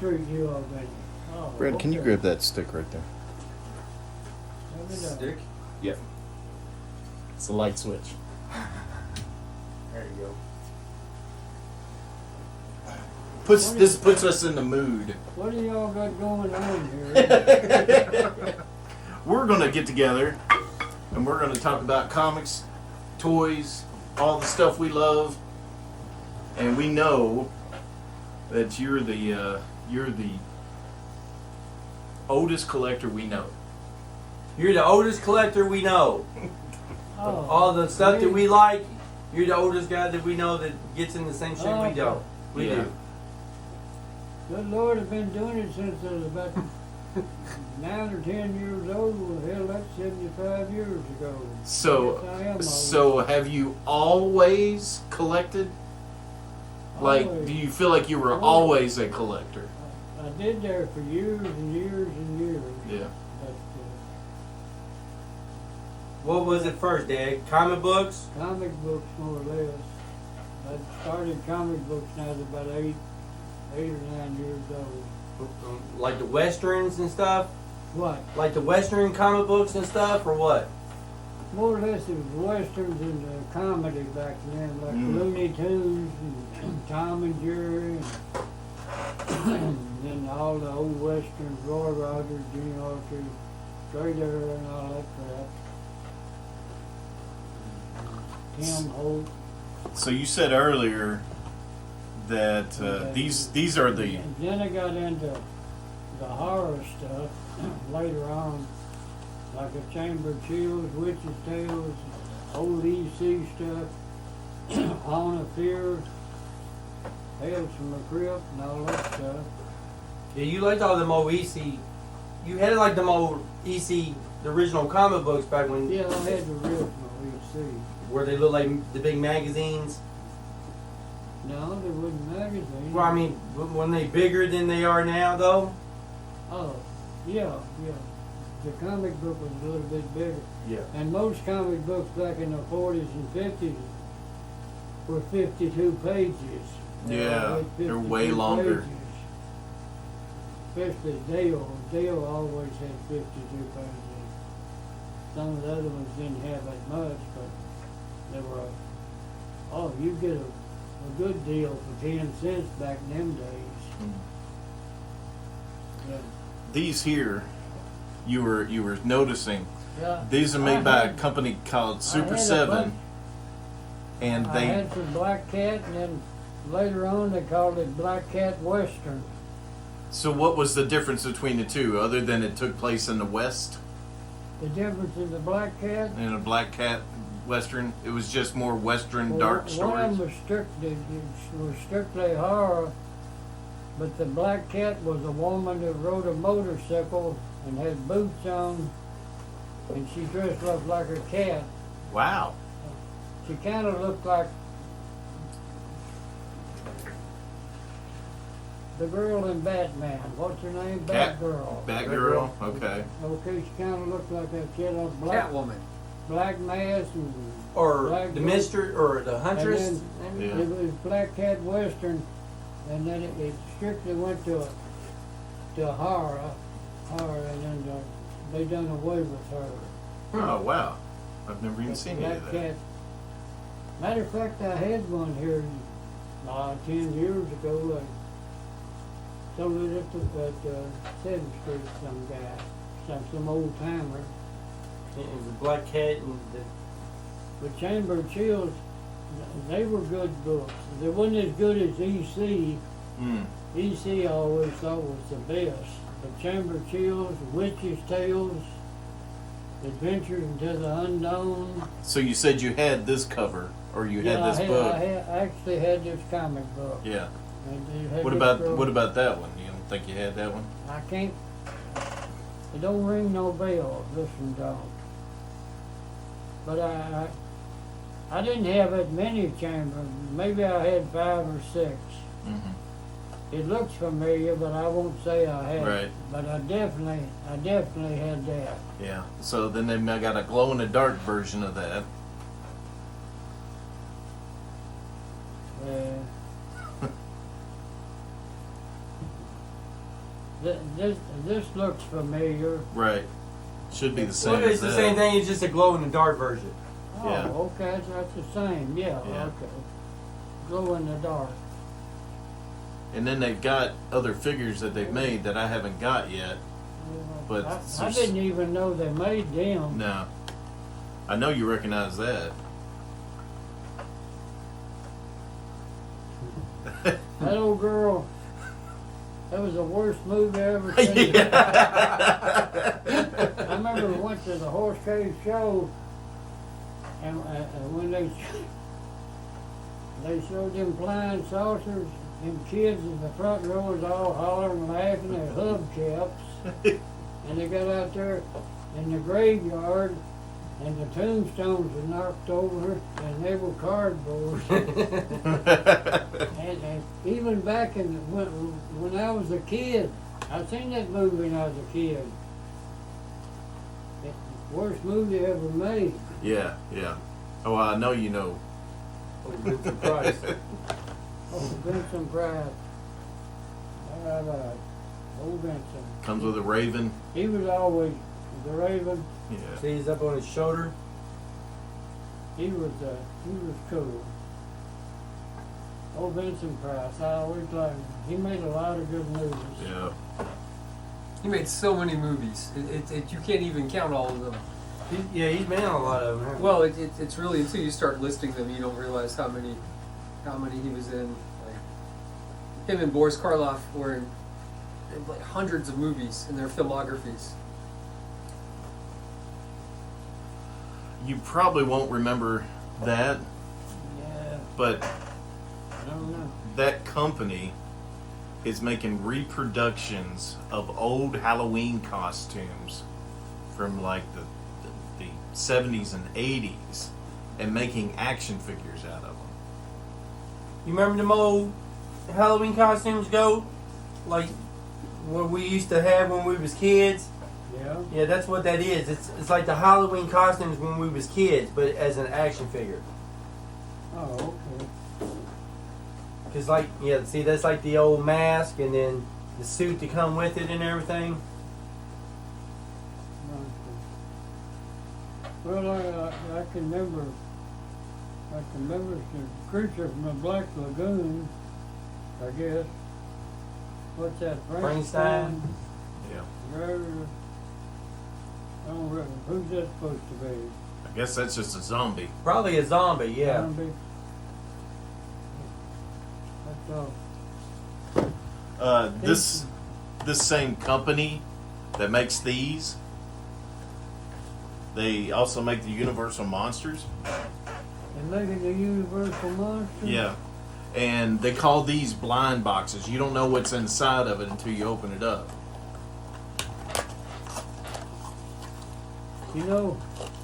treat you all been? Oh, Brad, can you okay. grab that stick right there? Let me know. Stick? Yeah. It's a light switch. There you go. This puts us in the mood. What do y'all got going on here? We're gonna get together and we're gonna talk about comics, toys, all the stuff we love, and we know that you're the oldest collector we know. You're the oldest collector we know. Oh, All the stuff that me? we like, you're the oldest guy that we know that gets in the same shape Oh, we don't. We yeah. do. Good Lord, I've been doing it since I was about 9 or 10 years old. Well, hell, that's 75 years ago. Yes, I am So have you always collected? Like, Always. do you feel like you were Always. always a collector? I did there for years and years and years. Yeah. But What was it first, Dad? Comic books? comic books, more or less. I started comic books when I was about 8 or 9 years old. Like the westerns and stuff? What? Like the western comic books and stuff, or what? More or less it was westerns and comedy back then, like Looney Tunes and Tom and Jerry and then all the old westerns, Roy Rogers, Gene Autry, Trader and all that crap. Tim Holt. So you said earlier that these are the And then I got into the horror stuff later on, like a Chamber of Chills, Witch's Tales, old EC stuff, On of Fear, Tales from the Crypt, and all that stuff. Yeah, you liked all them old EC. You had like them old EC, the original comic books back when, Yeah, I had the original EC. where they look like the big magazines. No, they wasn't magazines. Well, I mean, when they bigger than they are now, though. Oh, yeah. The comic book was a little bit bigger. Yeah. And most comic books back in the 40s and 50s were 52 pages. Yeah, With they're 52 way longer. pages. Especially Dale. Dale always had 52 pages. Some of the other ones didn't have that much, but they were, oh, you get a good deal for 10 cents back in them days. Yeah. these here. You were noticing. Yeah. These are made by a company called Super had a 7, bunch. and I they had some Black Cat, and then later on they called it Black Cat Western. So what was the difference between the two, other than it took place in the West The difference in the Black Cat, and a Black Cat Western? It was just more Western dark one of stories. them was strictly horror, but the Black Cat was a woman that rode a motorcycle and had boots on, and she dressed up like a cat. Wow. She kind of looked like the girl in Batman. What's her name? Batgirl. Batgirl. Okay. Okay, she kind of looked like that. She had a black black mask and Or black the boots. Mister, or the Huntress. And maybe? Yeah. It was Black Cat Western, and then it strictly went to horror, and then they done away with her. Oh wow. I've never even But seen any Black of that. Cat. Matter of fact, I had one here 10 years ago. I sold it at 7th Street, some guy, some old timer. It was a Black Cat and the. But Chamber of Chills, they were good books. They wasn't as good as EC. Mm. EC I always thought was the best. But Chamber of Chills, Witch's Tales, Adventures into the Unknown. So you said you had this cover, or you had this book. I actually had this comic book. Yeah. And it had What this about girl- what about that one? You don't think you had that one? I can't. It don't ring no bell. This one don't. But I didn't have that many chambers. Maybe I had 5 or 6. Mm-hmm. It looks familiar, but I won't say I had. Right. But I definitely had that. Yeah. So then they got a glow in the dark version of that. This looks familiar. Right. Should be the same Well, as it's the that. same thing. It's just a glow in the dark version. Oh, Yeah. okay, so that's the same, yeah, Yeah. okay. Glow in the dark. And then they've got other figures that they've made that I haven't got yet. But I there's- didn't even know they made them. No. I know you recognize that. That old girl, that was the worst movie I ever seen. Yeah. I remember we went to the Horse Cave show, and when they showed them flying saucers, them kids in the front row was all hollering and laughing at hubcaps. And they got out there in the graveyard, and the tombstones were knocked over, and they were cardboard. And even back when I was a kid, I seen that movie when I was a kid. It's the worst movie ever made. Yeah, yeah. Oh, I know you know. Oh, Vincent Price. Oh, Vincent Price. Old Vincent. Comes with a raven. He was always the Raven. Yeah. See, he's up on his shoulder. He was cool. Old Vincent Price. I always liked him. He made a lot of good movies. Yeah. He made so many movies. You can't even count all of them. He's made a lot of them. Well, it's really until you start listing them, you don't realize how many he was in. Like him and Boris Karloff were in like hundreds of movies in their filmographies. You probably won't remember that, Yeah, but I don't know. that company is making reproductions of old Halloween costumes from like the 70s and 80s and making action figures out of them. You remember them old Halloween costumes, Go? Like what we used to have when we was kids? Yeah. Yeah, that's what that is. It's like the Halloween costumes when we was kids, but as an action figure. Oh, okay. Cause like, yeah, see, that's like the old mask and then the suit to come with it and everything. Well, I can remember the creature from the Black Lagoon, I guess. What's that? Frankenstein? Yeah. I don't remember. Who's that supposed to be? I guess that's just a zombie. Probably a zombie, yeah. Zombie? That's all. This same company that makes these, they also make the Universal Monsters. They're making the Universal Monster? Yeah. And they call these blind boxes. You don't know what's inside of it until you open it up. You know,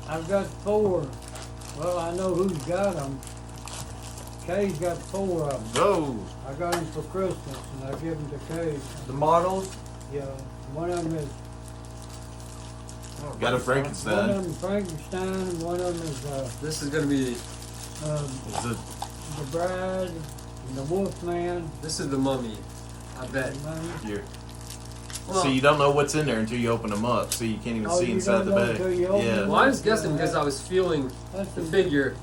I've got 4. Well, I know who's got them. Kay's got 4 of them. Whoa! I got them for Christmas, and I give them to Kay. The models. Yeah, one of them is Got a one Frankenstein. of them Frankenstein, and one of them is This is gonna be. It's a- the Bride and the Wolfman. This is the Mummy. I bet. Here. Well, So you don't know what's in there until you open them up, so you can't even Oh, see you inside don't the know bag. until you open Yeah. them? well, I was guessing because I was feeling That's the figure,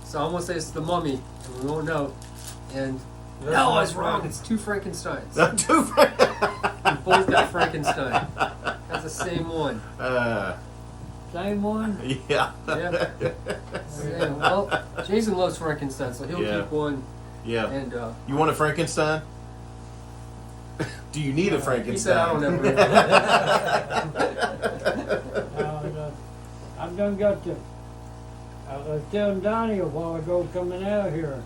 so I'm gonna say it's the Mummy, and we won't know. And no, I was wrong. It's 2 Frankensteins. Two We both got Frankenstein. That's the same one. Same one? Yeah. Yeah. Same. Well, Jason loves Frankenstein, so he'll Yeah. keep one. Yeah. And You want a Frankenstein? Do you need a he said, "I Frankenstein? don't ever." I've done got to. I was telling Donnie a while ago coming out here.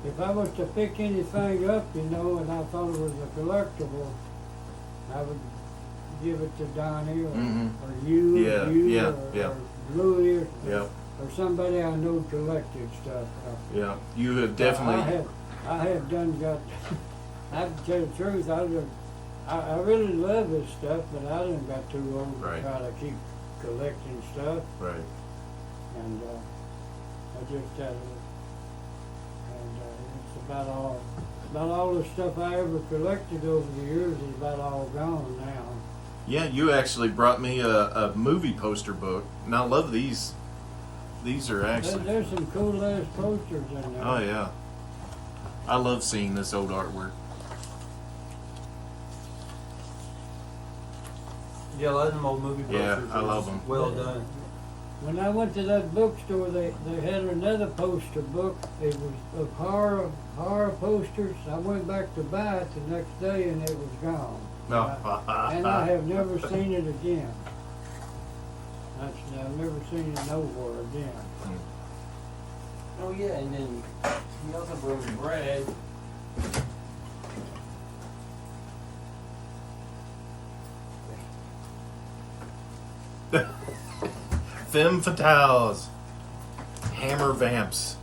If I was to pick anything up, you know, and I thought it was a collectible, I would give it to Donnie or, Mhm. or you, Yeah, or you, yeah, or, yeah. or Louis, or, Yeah. or somebody I know collected stuff. Yeah. You have definitely. I have done got. I have to tell the truth. I really love this stuff, but I done got too old Right. to try to keep collecting stuff, Right. and I just had it, and it's about all. about all the stuff I ever collected over the years is about all gone now. Yeah, you actually brought me a movie poster book, and I love these. These are actually. There's some cool ass posters in there. Oh yeah, I love seeing this old artwork. Yeah, I love them old movie posters. Yeah, I love them. Well done. When I went to that bookstore, they had another poster book. It was of horror posters. I went back to buy it the next day, and it was gone. And I have never seen it again. I've never seen it nowhere again. Oh yeah, and then he also brought me bread. Femme fatales, hammer vamps.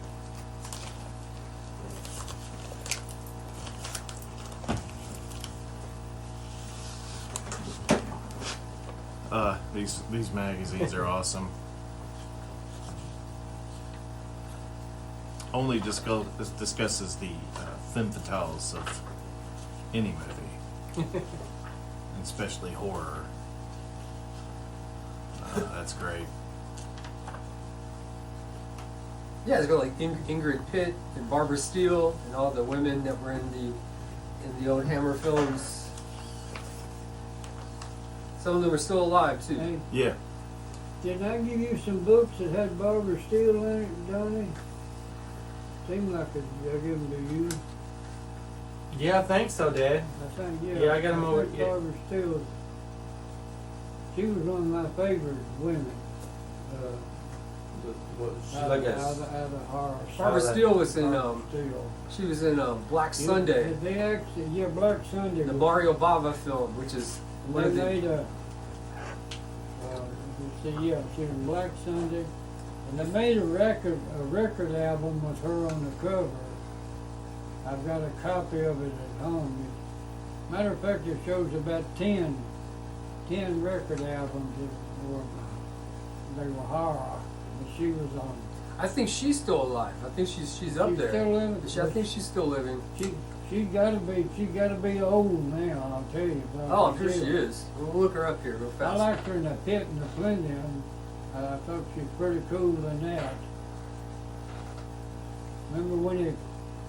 These magazines are awesome. Only discusses the femme fatales of any movie, and especially horror. That's great. Yeah, it's got like Ingrid Pitt and Barbara Steele and all the women that were in the old Hammer films. Some of them are still alive too. Hey, Yeah. did I give you some books that had Barbara Steele in it, Donnie? Seemed like I gave them to you. Yeah, I think so, Dad. I think, yeah. Yeah, I got 'em over- think yeah. Barbara Steele. She was one of my favorite women. She's Out like of a. horror. Barbara Steele was in Barbara Steele. she was in Black Sunday, They actually, yeah, Black Sunday. the was- Mario Bava film, which is and one they of the made a. Let's see, yeah, she was in Black Sunday, and they made a record album with her on the cover. I've got a copy of it at home. Matter of fact, it shows about 10 record albums they were horror. And she was on. I think she's still alive. I think she's up She's there. still living? I think she's still living. She gotta be old now, I'll tell you. Oh, I'm sure she is. We'll look her up here real I fast. liked her in the Pit and the Plendium. I thought she was pretty cool in that. Remember when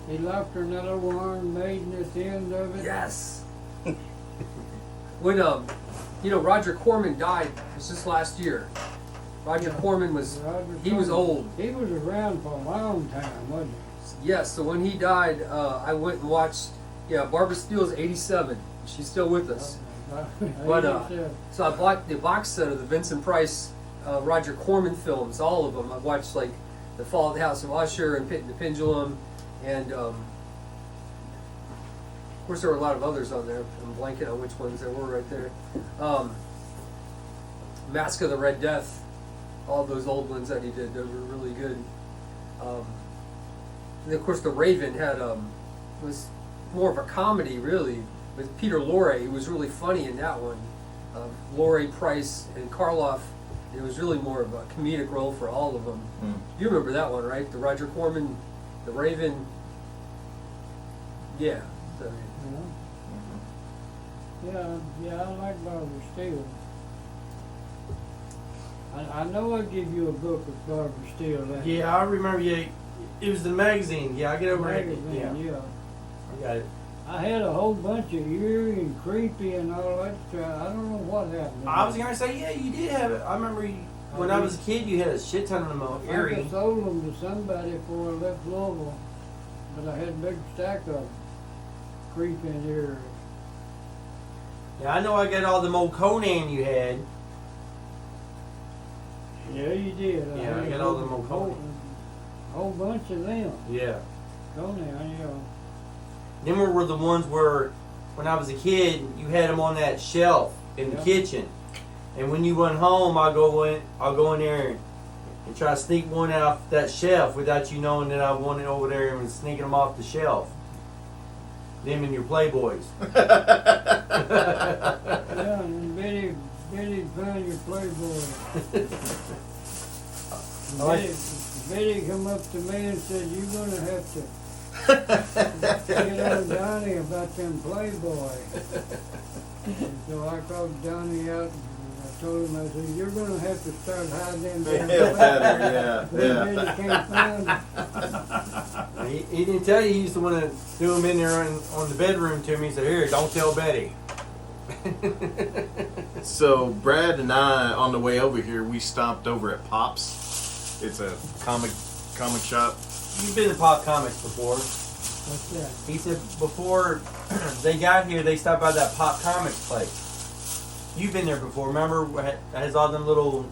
he locked her in that old Iron Maiden at the end of it? Yes. When Roger Corman died, it was just last year. Roger Corman was he was old. He was around for a long time, wasn't he? Yes, so when he died, I went and watched. Yeah, Barbara Steele's 87. She's still with us. But so I bought the box set of the Vincent Price, Roger Corman films, all of them. I've watched like The Fall of the House of Usher and Pit and the Pendulum, and of course there were a lot of others on there. I'm blanking on which ones there were right there. Mask of the Red Death, all those old ones that he did, those were really good. And of course, The Raven was more of a comedy, really, with Peter Lorre. He was really funny in that one. Lorre, Price, and Karloff. It was really more of a comedic role for all of them. You remember that one, right? The Roger Corman, The Raven. Yeah. So, Yeah, I like Barbara Steele. I know I give you a book with Barbara Steele. Yeah, I remember. Yeah, it was the magazine. Yeah, I get over it. Yeah, Yeah. I got it. I had a whole bunch of eerie and creepy and all that stuff. I don't know what happened. I was gonna say, yeah, you did have it. I remember when I was a kid, you had a shit ton of them I eerie. just sold them to somebody before I left Louisville, but I had a big stack of them. Creepy and eerie. Yeah, I know I got all them old Conan you had. Yeah, you did. Yeah, I got all them old Conan. Whole bunch of them. Yeah. Conan, yeah. Them were the ones where, when I was a kid, you had them on that shelf in the kitchen. And when you went home, I'll go in there and try to sneak one off that shelf without you knowing that I wanted over there and sneaking them off the shelf. Them and your Playboys. Yeah, and Betty found your Playboy. Betty come up to me and said, "You're gonna have to Get on Donnie about them Playboy. And so I called Donnie out and I told him, I said, you're gonna have to start hiding them damn Yeah, Playboy. yeah, We really can't find them. He didn't tell you he used to want to do them in there on the bedroom to me. He said, here, don't tell Betty. So Brad and I, on the way over here, we stopped over at Pops. It's a comic shop. You've been to Pop Comics before. What's that? He said before they got here, they stopped by that Pop Comics place. You've been there before. Remember, it has all them little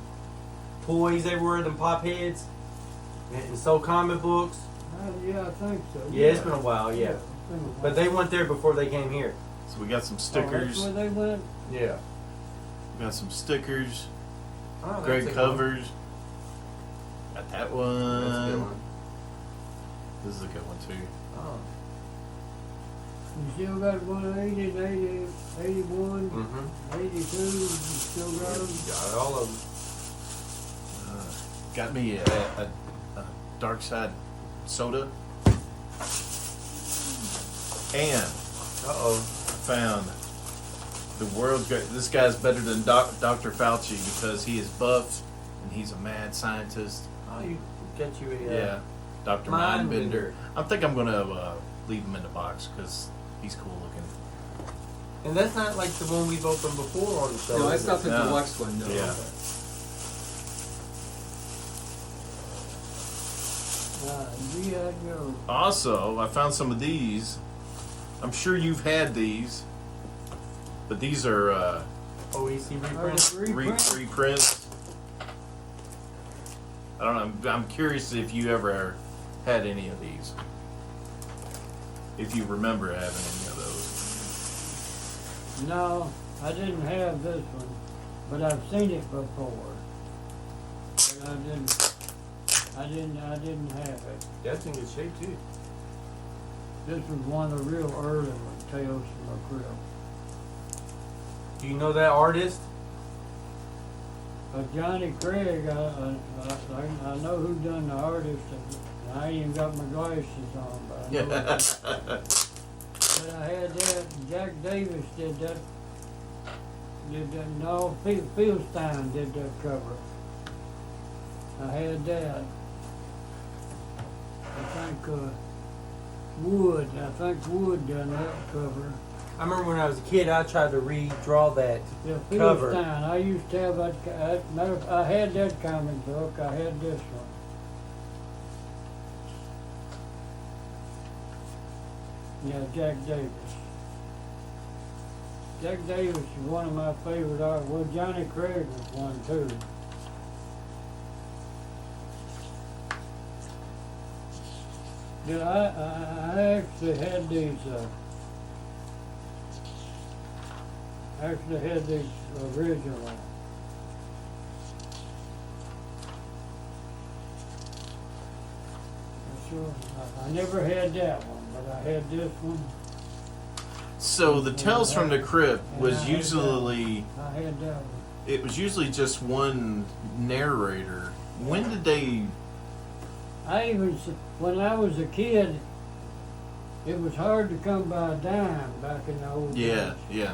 toys everywhere, them pop heads, and sold comic books. Yeah, I think so. Yeah, it's been a while, yeah. It's been a while. But they went there before they came here. So we got some Oh, stickers. that's where they went? Yeah. We got some stickers. Oh, that's Great a good covers. Got that one. one. That's a good one. This is a good one too. Oh. You still got 180, 80, 81, Mm-hmm. 82, you still got them? Got all of them. Got me a Dark Side soda. And Uh-oh. found the world's great. This guy's better than Dr. Fauci because he is buff and he's a mad scientist. Oh, you got you a Yeah, Dr. Mind Mindbender. Bender. I think I'm gonna leave him in the box because he's cool looking. And that's not like the one we've opened before on the show. No, is it's it? not the No. deluxe one. No. Yeah. G.I. Joe. Also, I found some of these. I'm sure you've had these, but these are OEC Are reprints. they reprints? reprints. I don't know. I'm curious if you ever had any of these. If you remember having any of those. No, I didn't have this one, but I've seen it before. But I didn't have it. That's in good shape too. This was one of the real early ones, Tales from the Crypt. Do you know that artist? But Johnny Craig, I know who done the artist, and I ain't even got my glasses on, but I know. But I had that. Jack Davis did that. No, Fieldstein did that cover. I had that. I think Wood done that cover. I remember when I was a kid, I tried to redraw that. Yeah, Cover. Fieldstein. I used to have that. I had that comic book. I had this one. Yeah, Jack Davis. Jack Davis is one of my favorite art. Well, Johnny Craig was one too. Yeah, I actually had these. Originally. Sure. I never had that one, but I had this one. So the Tales from the Crypt was usually I had that one. it was usually just one narrator. When did they? When I was a kid, it was hard to come by a dime back in the old Yeah, days. yeah.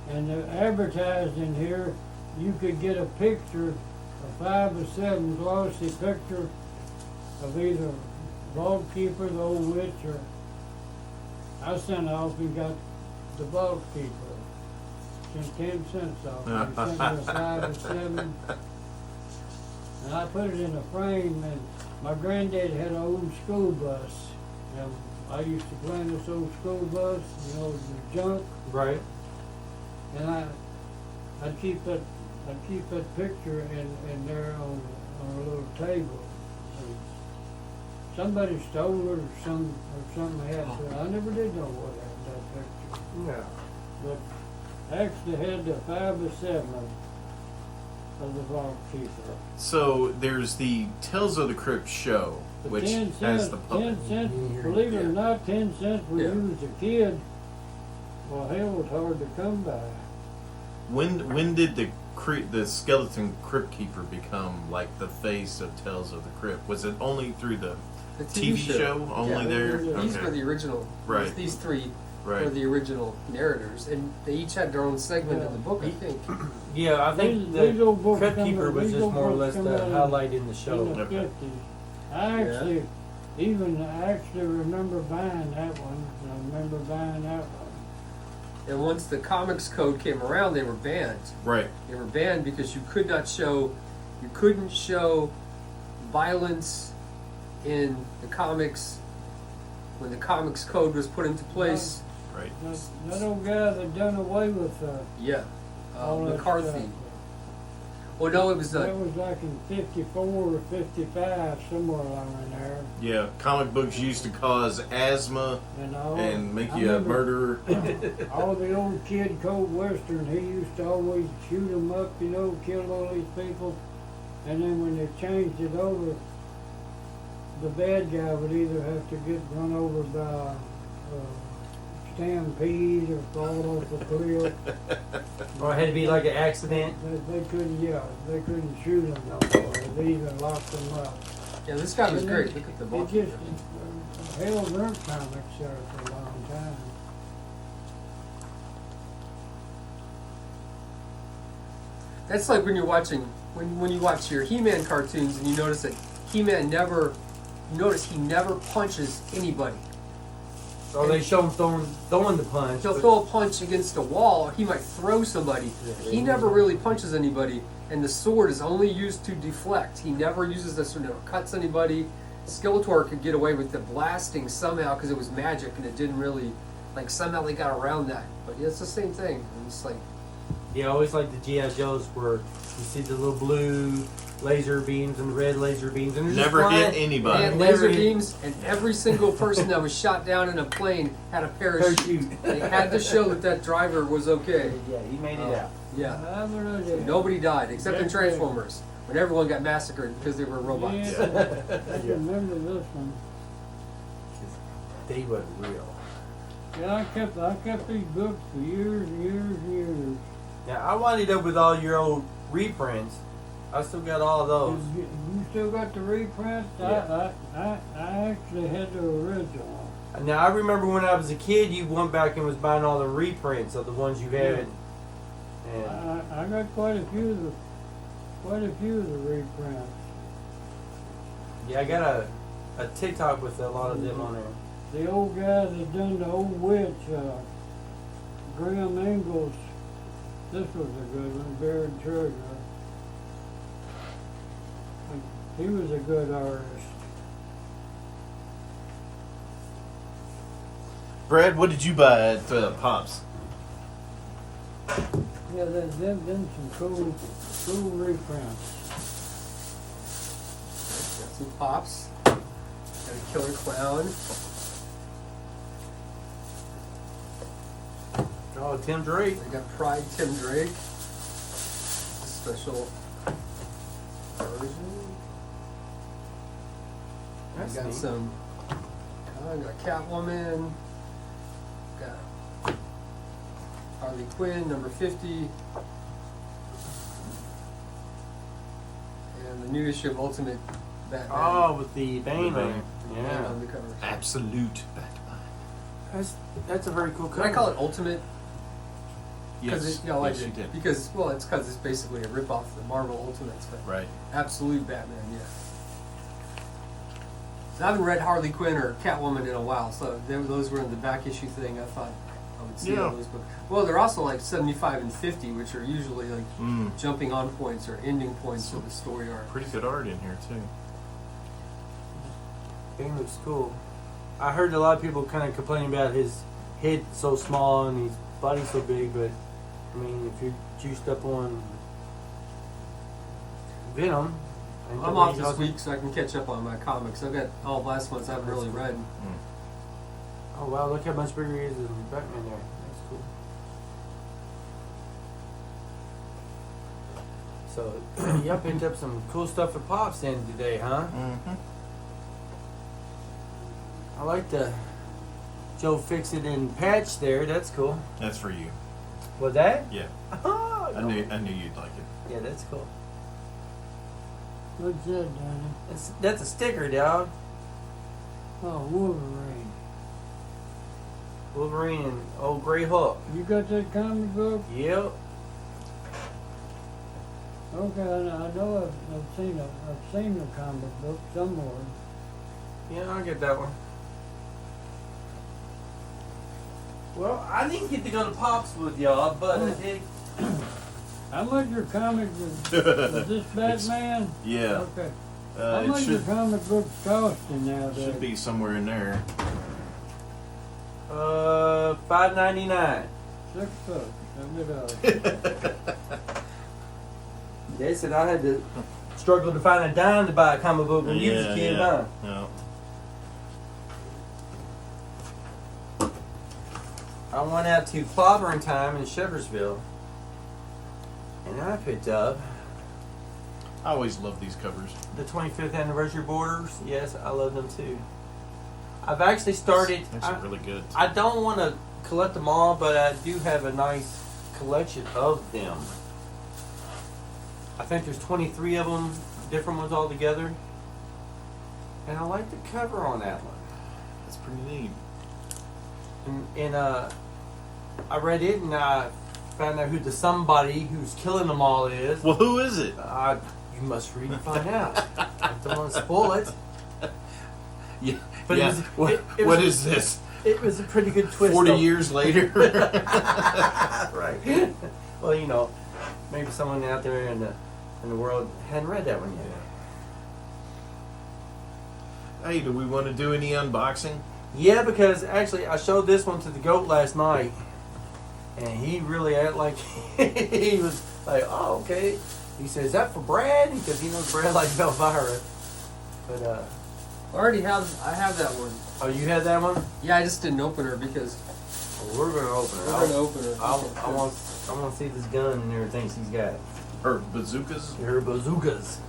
And they advertised in here, you could get a picture, a 5 or 7 glossy picture of either Vault Keeper, the old witch, or I sent off and got the Vault Keeper. Sent 10 cents off. And they sent me a 5 or 7. And I put it in a frame, and my granddad had an old school bus. And I used to play in this old school bus, the junk. Right. And I'd keep that picture in there on a little table. And somebody stole it or something happened to it. I never did know what happened to that picture. Yeah. But I actually had the 5 or 7 of the Vault Keeper. So there's the Tales of the Crypt show, But which 10 has cents, the puppet. 10 cents, believe it or not, 10 cents when Yeah. you was a kid, well, hell was hard to come by. When did the skeleton crypt keeper become like the face of Tales of the Crypt? Was it only through the The TV show only Yeah, there? These Okay. were the original. Right. These three were Right. the original narrators, and they each had their own segment in the book, I think. Yeah, I think These the old books Crypt come Keeper out- was these just old more or books less come the out in- highlight in the In show. the Okay. 50s. I actually remember buying that one. I remember buying that one. And once the comics code came around, they were banned. Right. They were banned because you couldn't show violence in the comics when the comics code was put into place. Right. That old guy that done away with Yeah, all that McCarthy. stuff. Well, no, it was That was like in 54 or 55, somewhere along in there. Yeah. Comic books used to cause asthma And, all, and make I you a remember murderer. all the old Kid Cold Western, he used to always shoot them up, kill all these people. And then when they changed it over, the bad guy would either have to get run over by stampede or fall off a cliff. Or it had to be like an accident. They couldn't shoot them no more. They even locked them up. Yeah, this guy was And great. then Look at the It book. just, hell burnt comics there for a long time. That's like when you're watching, when you watch your He-Man cartoons and you notice that He-Man never punches anybody. Or they show him throwing the punch. He'll but- throw a punch against a wall, or he might throw somebody. He never really punches anybody, and the sword is only used to deflect. He never uses the sword, never cuts anybody. Skeletor could get away with the blasting somehow because it was magic and it didn't really, like somehow they got around that. But yeah, it's the same thing. And it's like, Yeah, I always like the G.I. Joes where you see the little blue laser beams and the red laser beams. And they're just Never hit flying. anybody. and Never laser hit- beams, and every single person that was shot down in a plane had a parachute. Parachute. They had to show that that driver was okay. Yeah, he made it out. Yeah. I remember that. Nobody died except in Transformers, when everyone got massacred because they were robots. Yeah, I remember this one. They were real. Yeah, I kept these books for years and years and years. Now, I winded up with all your old reprints. I still got all of those. You still got the reprints? Yeah. I actually had the original. Now, I remember when I was a kid, you went back and was buying all the reprints of the ones you had. And I got quite a few of the reprints. yeah, I got a TikTok with a lot of them on there. The old guy that done the old witch, Graham Ingalls. This was a good one, Buried Treasure. He was a good artist. Brad, what did you buy at Pops? Yeah, then some cool reprints. Got some pops. Got a killer clown. Oh, Tim Drake. I got Pride Tim Drake. Special version. That's I got neat. some. I got Catwoman. Got Harley Quinn, number 50. And the new issue of Ultimate Batman. Oh, with the Bane The on Bane. it. Bane Yeah. on the cover. Absolute Batman. That's a very cool Did cover. I call it Ultimate? Yes. I Yes, you did. Because, well, it's because it's basically a rip-off of the Marvel Ultimates, but Right. Absolute Batman, yeah. So I haven't read Harley Quinn or Catwoman in a while, so those were in the back issue thing. I thought I would see Yeah. all those books. Well, they're also like 75 and 50, which are usually like Mm. jumping on points or ending points of the story arc. Pretty good art in here too. Bane looks cool. I heard a lot of people kind of complaining about his head so small and his body so big, but I mean, if you're juiced up on Venom, I think I'm that off he's this awesome. week, so I can catch up on my comics. I've got all of last month's I haven't really read. Oh wow, look how much bigger he is than Batman there. That's cool. So, y'all picked up some cool stuff at Pops then today, huh? Mm-hmm. I like the Joe Fix It and patch there. That's cool. That's for you. Was that? Yeah. Oh, I knew you'd like it. Yeah, that's cool. What's that, Donnie? That's a sticker, dog. Oh, Wolverine. Wolverine and old Grey Hulk. You got that comic book? Yep. Okay, I know I've seen the comic book somewhere. Yeah, I get that one. Well, I didn't get to go to Pops with y'all, but I did. How much your comic is this Batman? Yeah. Okay. How It much your should, comic books costing nowadays? should be somewhere in there. $5.99. $6. $7. They said I had to struggle to find a dime to buy a comic book when you was a kid, huh? Yeah. I went out to Clobbering Time in Shepherdsville, and I picked up I always love these covers. the 25th anniversary borders. Yes, I love them too. I've actually started. It's actually really good. I don't want to collect them all, but I do have a nice collection of them. I think there's 23 of them, different ones all together. And I like the cover on that one. It's pretty neat. And I read it and I found out who the somebody who's killing them all is. Well, who is it? You must read and find out. I don't want to spoil it. Yeah. But yeah. What was- is this? It was a pretty good twist. 40 though. years later? Right. Well, you know, maybe someone out there in the world hadn't read that one yet. Hey, do we want to do any unboxing? Yeah, because actually I showed this one to the goat last night, and he really acted like he was like, "Oh, okay." He says, "Is that for Brad?" Because he knows Brad likes Elvira. But I have that one. oh, you had that one? Yeah, I just didn't open her because Well, we're gonna open it. we're gonna open her. I want to see this gun and everything she's got. Or bazookas? Her bazookas.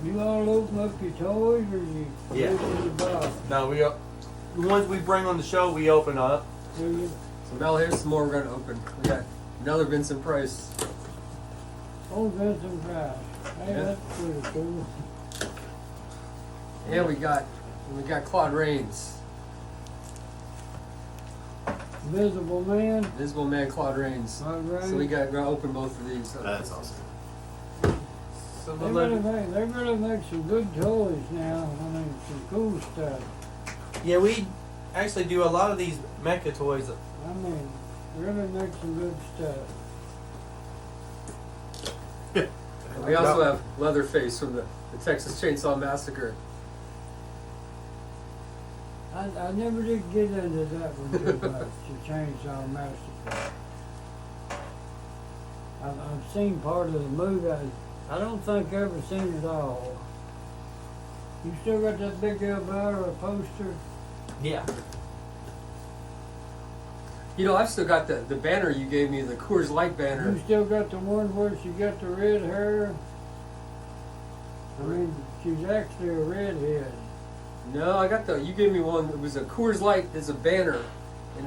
You all open up your toys or you Yeah. open the box? No, the ones we bring on the show, we open up. Do you? So Mel, here's some more we're gonna open. We got another Vincent Price. Oh, Vincent Price. Hey, Yeah. that's pretty cool. And we got Claude Rains. Invisible Man. Invisible Man Claude Rains. Claude Rains. So we're gonna open both of these. That's awesome. So They really make some good toys now. I mean, some cool stuff. yeah, we actually do a lot of these mecha toys. I mean, really make some good stuff. We also have Leatherface from the Texas Chainsaw Massacre. I never did get into that one too much, the Chainsaw Massacre. I've seen part of the movie. I don't think I've ever seen it all. You still got that big Elvira poster? Yeah. You know, I've still got the banner you gave me, the Coors Light banner. You still got the one where she got the red hair? I mean, she's actually a redhead. No, I got you gave me one. It was a Coors Light as a banner, and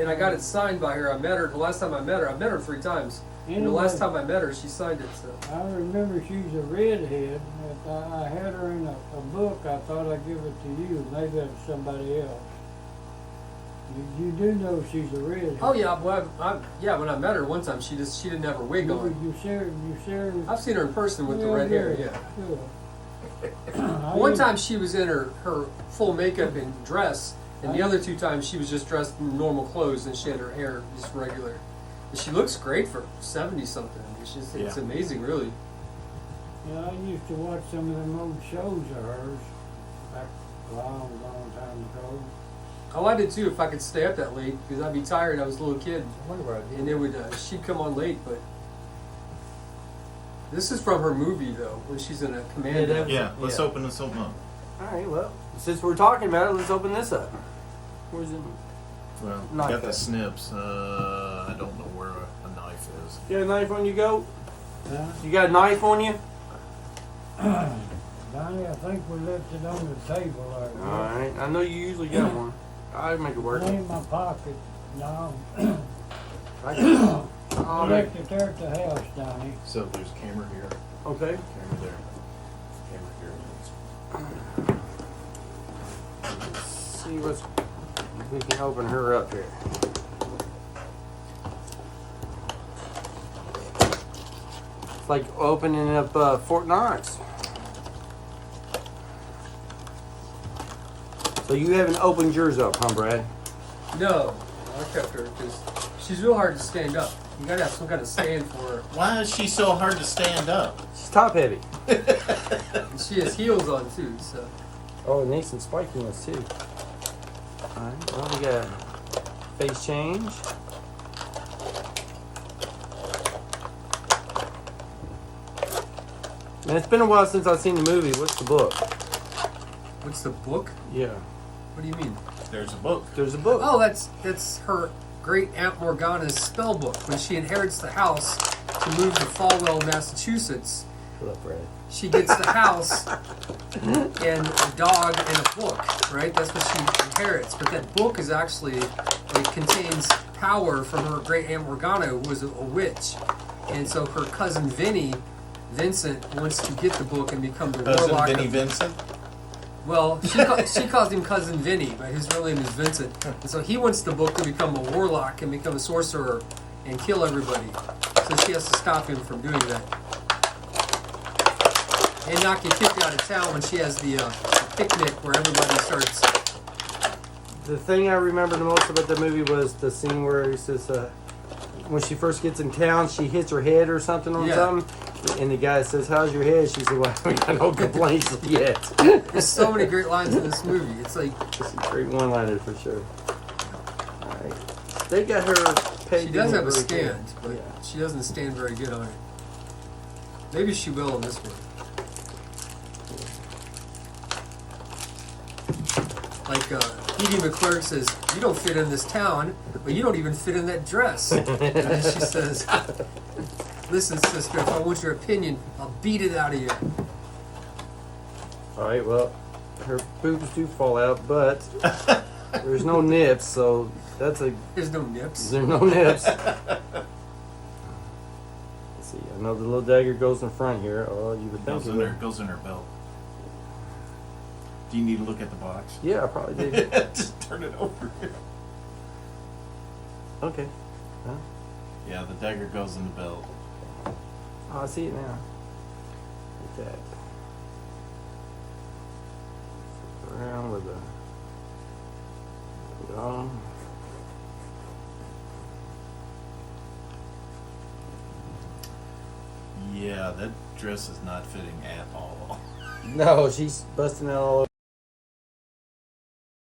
I got it signed by her. I met her the last time I met her 3 times. And the last time I met her, she signed it. So. I remember she's a redhead. If I had her in a book, I thought I'd give it to you. Maybe it's somebody else. You do know she's a redhead. Oh yeah, well, when I met her one time, she didn't have her wig on. You share. I've seen her in person with the red hair. Yeah. Good. One time she was in her full makeup and dress, and the other 2 times she was just dressed in normal clothes and she had her hair just regular. And she looks great for 70-something. It's amazing, really. Yeah, I used to watch some of them old shows of hers back a long, long time ago. Oh, I did too. If I could stay up that late, because I'd be tired. I was a little kid, I wonder where I did. and it would she'd come on late. But this is from her movie though, when she's in a commando. Yeah, let's Yeah. open this up. All right, well, since we're talking about it, let's open this up. Where's it? Well, Knife got the it. snips. I don't know where a knife is. You got a knife on you, Goat? Huh? You got a knife on you? Donnie, I think we left it on the table there. All right. I know you usually got one. I'll make it work. It ain't in my pocket. No. I got I All left right. it there at the house, Donnie. So there's a camera here, Okay. camera there, camera here. Let's see what's. We can open her up here. It's like opening up Fort Knox. So you haven't opened yours up, huh, Brad? No, I kept her because she's real hard to stand up. You gotta have some kind of stand for her. Why is she so hard to stand up? She's top heavy. And she has heels on too, so. Oh, it needs some spikiness too. Alright, well, we got face change. Man, it's been a while since I've seen the movie. What's the book? What's the book? Yeah. What do you mean? There's a book. There's a book. Oh, that's her great Aunt Morgana's spell book. When she inherits the house to move to Falwell, Massachusetts, Shut up, Brad. she gets the house and a dog and a book, right? That's what she inherits. But that book is actually, it contains power from her great Aunt Morgana, who was a witch. And so her cousin Vincent, wants to get the book and become the Cousin warlock. Vinnie Vincent? Well, she calls him Cousin Vinny, but his real name is Vincent. And so he wants the book to become a warlock and become a sorcerer and kill everybody. So she has to stop him from doing that. And not get kicked out of town when she has the picnic where everybody starts. The thing I remember the most about the movie was the scene where he says, when she first gets in town, she hits her head or something on Yeah. something. And the guy says, "How's your head?" She said, "Well, I haven't got no complaints yet." There's so many great lines in this movie. It's like It's a great one-liner for sure. All right. They got her pegged she does in have a really good. stand, but Yeah. she doesn't stand very good on it. Maybe she will in this one. Like Edie McClurg says, "You don't fit in this town, but you don't even fit in that dress." And then she says, "Listen, sister, if I want your opinion, I'll beat it out of you." All right. Well, her boobs do fall out, but there's no nips, so that's a. There's no nips. There's no nips. Let's see. I know the little dagger goes in front here. Oh, you would think it would. Goes in her belt. Do you need to look at the box? Yeah, I probably did. Just turn it over. Okay. Huh? Yeah, the dagger goes in the belt. Oh, I see it now. Look at that. Flip around with the. Put it on. Yeah, that dress is not fitting at all. No, she's busting out all over.